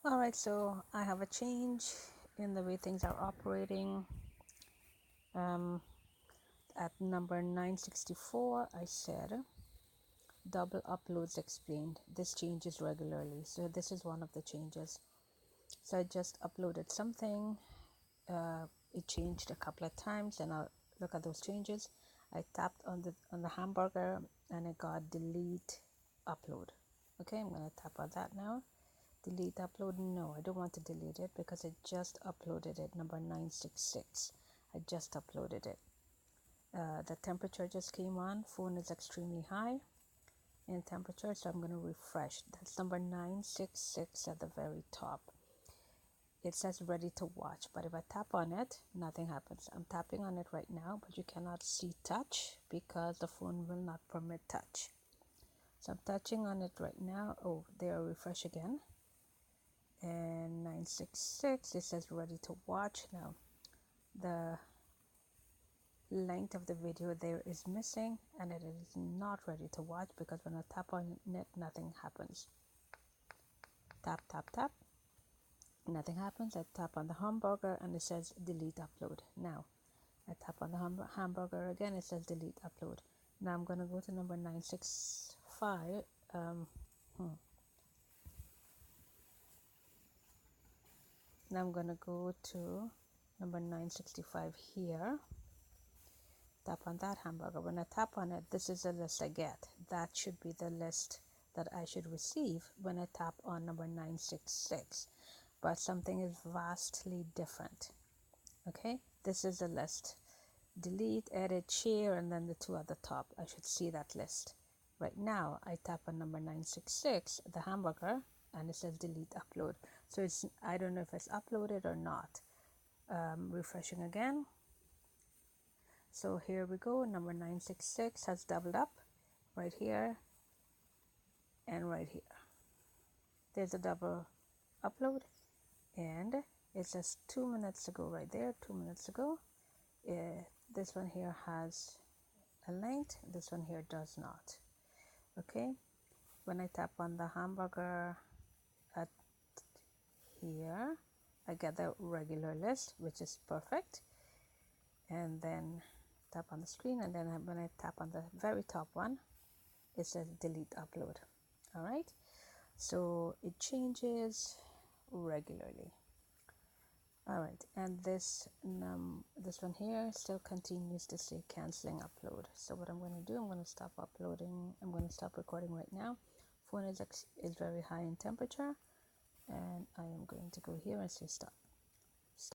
All right, so I have a change in the way things are operating. At number 964, I said double uploads explained. This changes regularly. So this is one of the changes. So I just uploaded something. It changed a couple of times, and I'll look at those changes. I tapped on the hamburger, and it got delete upload. Okay, I'm gonna tap on that now. Delete upload. No, I don't want to delete it because I just uploaded it. Number 966. I just uploaded it. The temperature just came on. Phone is extremely high in temperature, so I'm going to refresh. That's number 966 at the very top. It says ready to watch, but if I tap on it, nothing happens. I'm tapping on it right now, but you cannot see touch because the phone will not permit touch. So I'm touching on it right now. Oh, there, refresh again. And 966, it says ready to watch. Now the length of the video there is missing, and it is not ready to watch because when I tap on it, nothing happens. Tap, tap, tap, nothing happens. I tap on the hamburger and it says delete upload. Now I tap on the hamburger again, it says delete upload. Now I'm going to go to number 965. Now I'm going to go to number 965 here. Tap on that hamburger. When I tap on it, this is the list I get. That should be the list that I should receive when I tap on number 966. But something is vastly different. Okay, this is the list. Delete, edit, share, and then the two at the top. I should see that list. Right now, I tap on number 966, the hamburger, and it says delete upload. So it's, I don't know if it's uploaded or not. Refreshing again. So here we go. Number 966 has doubled up right here and right here. There's a double upload, and it says 2 minutes ago right there. 2 minutes ago. This one here has a length. This one here does not. Okay. When I tap on the hamburger at here, I get the regular list, which is perfect. And then tap on the screen, and then when I tap on the very top one, it says delete upload. All right, so it changes regularly. All right, and this one here still continues to say canceling upload. So what I'm going to do, I'm going to stop uploading. I'm going to stop recording right now. Phone is very high in temperature, and I am going to go here and say stop.